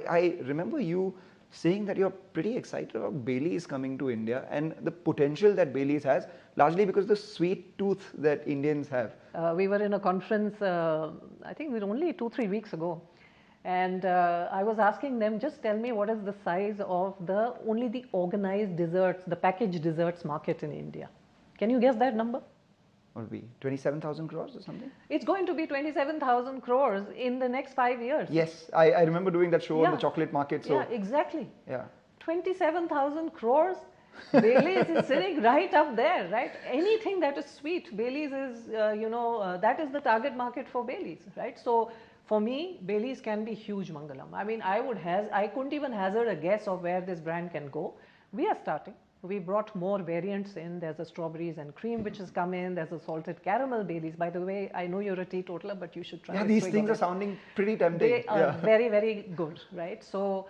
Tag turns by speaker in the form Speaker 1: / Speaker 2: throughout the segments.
Speaker 1: I remember you saying that you're pretty excited about Bailey's coming to India and the potential that Bailey's has, largely because of the sweet tooth that Indians have.
Speaker 2: We were in a conference, I think it was only 2-3 weeks ago, and I was asking them, just tell me what is the size of only the organized desserts, the packaged desserts market in India. Can you guess that number?
Speaker 1: What would be 27,000 crores or something?
Speaker 2: It's going to be 27,000 crores in the next 5 years.
Speaker 1: Yes, I remember doing that show on the chocolate market. So
Speaker 2: yeah, exactly.
Speaker 1: Yeah.
Speaker 2: 27,000 crores. Bailey's is sitting right up there, right? Anything that is sweet, Bailey's is, that is the target market for Bailey's, right? So for me, Bailey's can be huge, Mangalam. I mean, I couldn't even hazard a guess of where this brand can go. We are starting. We brought more variants in. There's a strawberries and cream which has come in. There's a salted caramel Bailey's. By the way, I know you're a teetotaler, but you should try.
Speaker 1: Yeah, these things are sounding pretty tempting.
Speaker 2: They are very, very good, right? So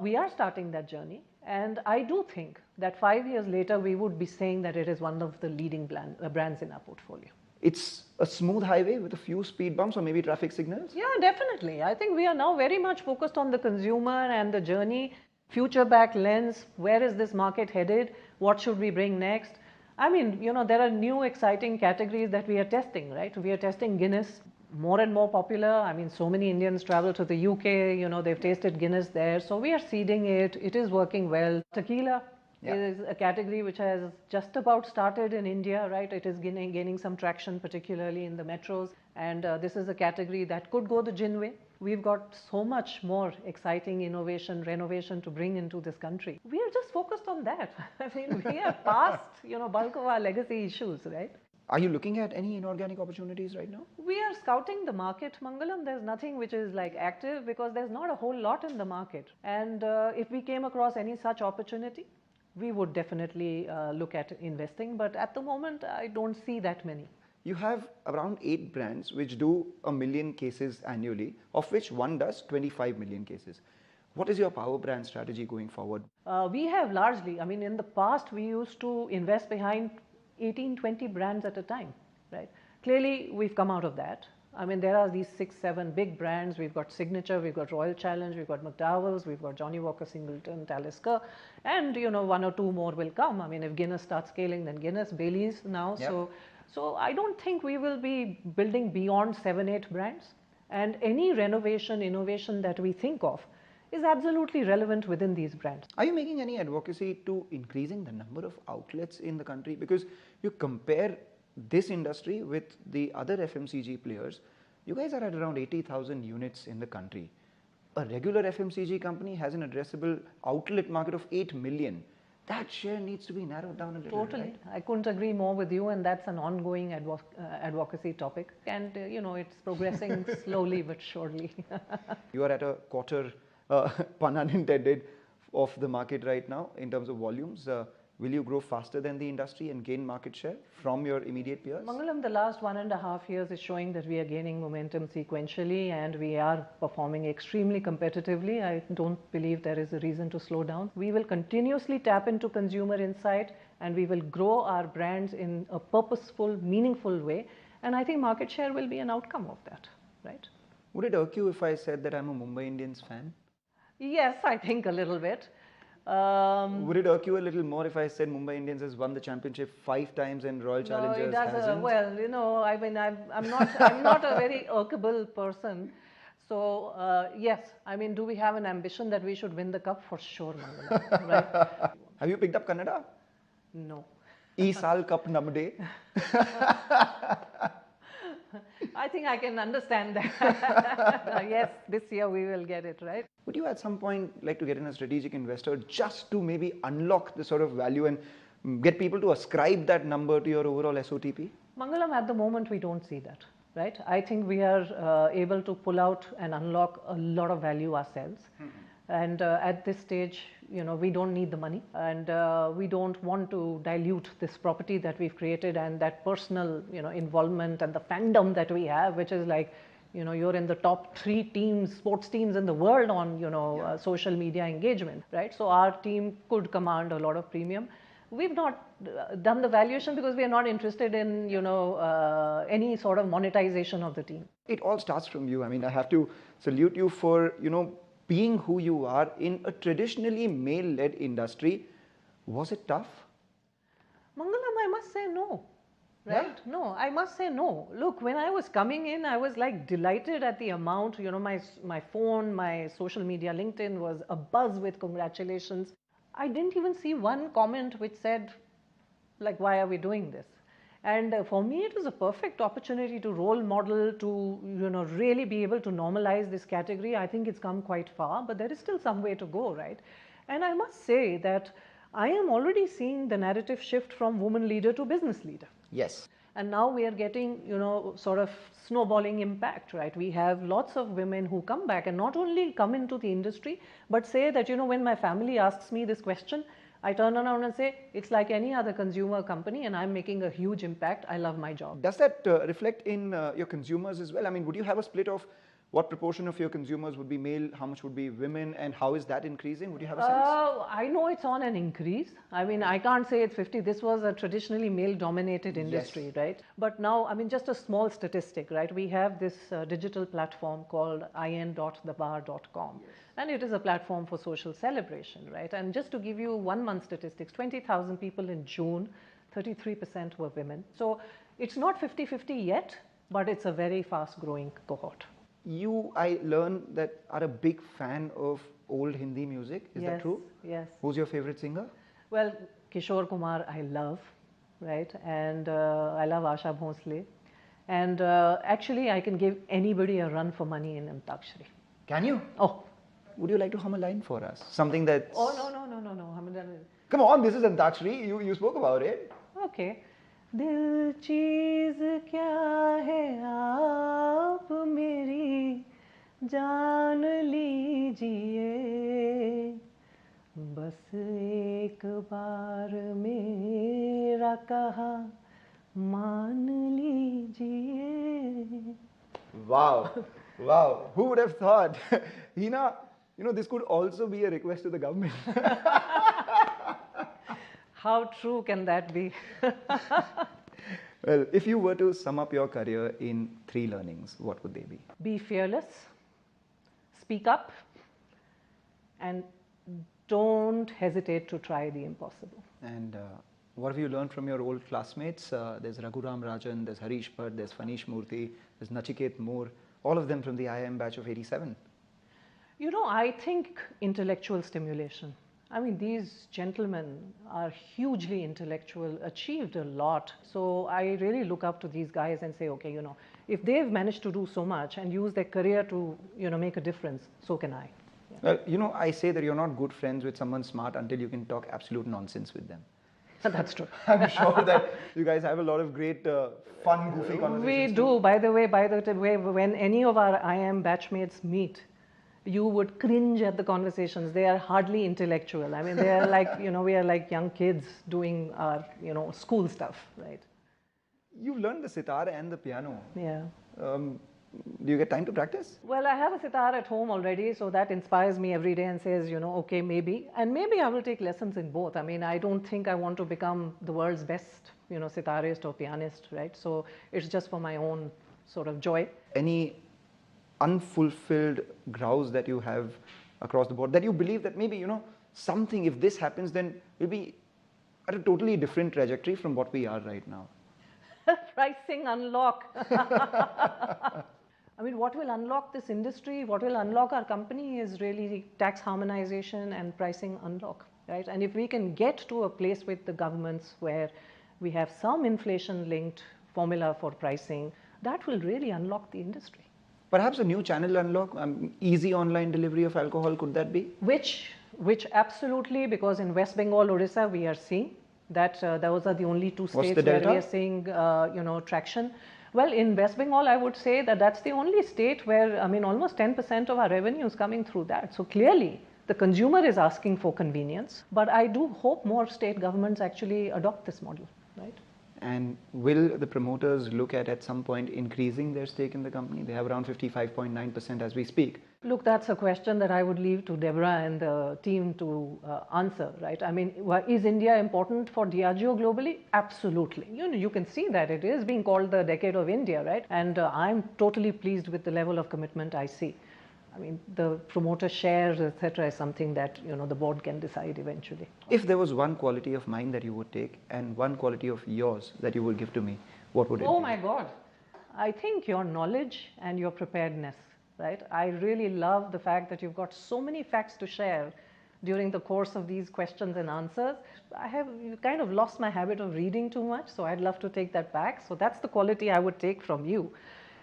Speaker 2: we are starting that journey. And I do think that 5 years later, we would be saying that it is one of the leading brands in our portfolio. It's
Speaker 1: a smooth highway with a few speed bumps or maybe traffic signals?
Speaker 2: Yeah, definitely. I think we are now very much focused on the consumer and the journey. Future back lens, where is this market headed? What should we bring next? I mean, there are new exciting categories that we are testing, right? We are testing Guinness, more and more popular. I mean, so many Indians travel to the UK, they've tasted Guinness there. So we are seeding it. It is working well. Tequila is a category which has just about started in India, right? It is gaining some traction, particularly in the metros. And this is a category that could go the gin way. We've got so much more exciting innovation, renovation to bring into this country. We are just focused on that. I mean, we are past, bulk of our legacy issues, right?
Speaker 1: Are you looking at any inorganic opportunities right now?
Speaker 2: We are scouting the market, Mangalam. There's nothing which is like active because there's not a whole lot in the market. And if we came across any such opportunity, we would definitely look at investing. But at the moment, I don't see that many.
Speaker 1: You have around 8 brands which do 1 million cases annually, of which one does 25 million cases. What is your power brand strategy going forward?
Speaker 2: We have largely, I mean, in the past, we used to invest behind 18-20 brands at a time, right? Clearly, we've come out of that. I mean, there are these 6-7 big brands. We've got Signature, we've got Royal Challenge, we've got McDowell's, we've got Johnnie Walker Singleton, Talisker, and 1 or 2 more will come. I mean, if Guinness starts scaling, then Guinness, Bailey's now.
Speaker 1: Yep.
Speaker 2: So I don't think we will be building beyond 7-8 brands. And any renovation, innovation that we think of is absolutely relevant within these brands.
Speaker 1: Are you making any advocacy to increasing the number of outlets in the country? Because you compare this industry with the other FMCG players, you guys are at around 80,000 units in the country. A regular FMCG company has an addressable outlet market of 8 million. That share needs to be narrowed down a little.
Speaker 2: Totally.
Speaker 1: Right?
Speaker 2: I couldn't agree more with you, and that's an ongoing advocacy topic. And, it's progressing slowly but surely.
Speaker 1: You are at a quarter, pun unintended, of the market right now in terms of volumes. Will you grow faster than the industry and gain market share from your immediate peers?
Speaker 2: Mangalam, the last 1.5 years is showing that we are gaining momentum sequentially and we are performing extremely competitively. I don't believe there is a reason to slow down. We will continuously tap into consumer insight and we will grow our brands in a purposeful, meaningful way. And I think market share will be an outcome of that, right?
Speaker 1: Would it irk you if I said that I'm a Mumbai Indians fan?
Speaker 2: Yes, I think a little bit.
Speaker 1: Would it irk you a little more if I said Mumbai Indians has won the championship 5 times and Royal Challengers hasn't?
Speaker 2: Well, I mean, I'm not a very irkable person. So yes, I mean, do we have an ambition that we should win the cup? For sure, Mangalam, right?
Speaker 1: Have you picked up Kannada?
Speaker 2: No.
Speaker 1: Ee saal cup namde.
Speaker 2: I think I can understand that. Yes, this year we will get it, right?
Speaker 1: Would you at some point like to get in a strategic investor just to maybe unlock the sort of value and get people to ascribe that number to your overall SOTP?
Speaker 2: Mangalam, at the moment we don't see that, right? I think we are able to pull out and unlock a lot of value ourselves. And at this stage, we don't need the money and we don't want to dilute this property that we've created and that personal, involvement and the fandom that we have, which is like, you're in the top 3 teams, sports teams in the world on, social media engagement, right? So our team could command a lot of premium. We've not done the valuation because we are not interested in, any sort of monetization of the team.
Speaker 1: It all starts from you. I mean, I have to salute you for, being who you are in a traditionally male-led industry, was it tough?
Speaker 2: Mangalam, I must say no. Right?
Speaker 1: Yeah.
Speaker 2: No, I must say no. Look, when I was coming in, I was like delighted at the amount, my phone, my social media, LinkedIn was abuzz with congratulations. I didn't even see one comment which said, like, why are we doing this? And for me, it was a perfect opportunity to role model, to, really be able to normalize this category. I think it's come quite far, but there is still some way to go, right? And I must say that I am already seeing the narrative shift from woman leader to business leader.
Speaker 1: Yes.
Speaker 2: And now we are getting, sort of snowballing impact, right? We have lots of women who come back and not only come into the industry, but say that, when my family asks me this question, I turn around and say, it's like any other consumer company and I'm making a huge impact. I love my job.
Speaker 1: Does that reflect in your consumers as well? I mean, would you have a split of what proportion of your consumers would be male, how much would be women, and how is that increasing? Would you have a sense?
Speaker 2: I know it's on an increase. I mean, I can't say it's 50. This was a traditionally male-dominated industry,
Speaker 1: Yes.
Speaker 2: right? But now, I mean, just a small statistic, right? We have this digital platform called in.thebar.com. Yes. And it is a platform for social celebration, right? And just to give you 1 month statistics, 20,000 people in June, 33% were women. So it's not 50-50 yet, but it's a very fast-growing cohort.
Speaker 1: You, I learned that are a big fan of old Hindi music. Is that true?
Speaker 2: Yes.
Speaker 1: Who's your favorite singer?
Speaker 2: Well, Kishore Kumar, I love, right? And I love Asha Bhonsle. And actually, I can give anybody a run for money in Antakshari.
Speaker 1: Can you?
Speaker 2: Oh.
Speaker 1: Would you like to hum a line for us? Something that's...
Speaker 2: Oh, no.
Speaker 1: Come on, this is Antakshari. You spoke about it.
Speaker 2: Okay. दिल चीज क्या है आप मेरी जान लीजिए बस एक बार मेरा कहा मान लीजिए.
Speaker 1: Wow. Wow. Who would have thought? Hina, this could also be a request to the government.
Speaker 2: How true can that be?
Speaker 1: Well, if you were to sum up your career in 3 learnings, what would they be?
Speaker 2: Be fearless, speak up, and don't hesitate to try the impossible.
Speaker 1: And what have you learned from your old classmates? There's Raghuram Rajan, there's Harish Bhatt, there's Fanish Murthy, there's Nachiket Moore, all of them from the IIM batch of 87.
Speaker 2: I think intellectual stimulation. I mean, these gentlemen are hugely intellectual, achieved a lot. So I really look up to these guys and say, okay, if they've managed to do so much and use their career to, make a difference, so can I. Yeah.
Speaker 1: Well, I say that you're not good friends with someone smart until you can talk absolute nonsense with them.
Speaker 2: That's true.
Speaker 1: I'm sure that you guys have a lot of great, fun, goofy conversations.
Speaker 2: We do. By the way, when any of our IIM batchmates meet, you would cringe at the conversations. They are hardly intellectual. I mean, they are like, we are like young kids doing our, school stuff, right?
Speaker 1: You've learned the Sitara and the piano.
Speaker 2: Yeah.
Speaker 1: Do you get time to practice?
Speaker 2: Well, I have a sitar at home already, so that inspires me every day and says, okay, maybe. And maybe I will take lessons in both. I mean, I don't think I want to become the world's best, sitarist or pianist, right? So it's just for my own sort of joy.
Speaker 1: Any unfulfilled grouse that you have across the board that you believe that maybe, something, if this happens, then we'll be at a totally different trajectory from what we are right now?
Speaker 2: Pricing unlock. I mean, what will unlock this industry, what will unlock our company is really tax harmonization and pricing unlock, right? And if we can get to a place with the governments where we have some inflation-linked formula for pricing, that will really unlock the industry.
Speaker 1: Perhaps a new channel unlock, easy online delivery of alcohol, could that be?
Speaker 2: Which absolutely, because in West Bengal, Orissa, we are seeing that those are the only 2 states where we are seeing, traction. Well, in West Bengal, I would say that that's the only state where, almost 10% of our revenue is coming through that. So clearly, the consumer is asking for convenience, but I do hope more state governments actually adopt this model, right?
Speaker 1: And will the promoters look at some point increasing their stake in the company? They have around 55.9% as we speak.
Speaker 2: Look, that's a question that I would leave to Deborah and the team to answer, right? I mean, is India important for Diageo globally? Absolutely. You can see that it is being called the decade of India, right? And I'm totally pleased with the level of commitment I see. I mean, the promoter shares, etc., is something that, you know, the board can decide eventually.
Speaker 1: If there was one quality of mine that you would take and one quality of yours that you would give to me, what would it be?
Speaker 2: Oh my God. I think your knowledge and your preparedness, right? I really love the fact that you've got so many facts to share during the course of these questions and answers. I have kind of lost my habit of reading too much, so I'd love to take that back. So that's the quality I would take from you.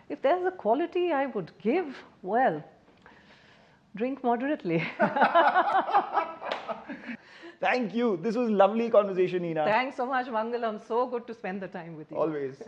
Speaker 2: If there's a quality I would give, well, drink moderately.
Speaker 1: Thank you. This was lovely conversation, Hina.
Speaker 2: Thanks so much, Mangalam. So good to spend the time with you.
Speaker 1: Always.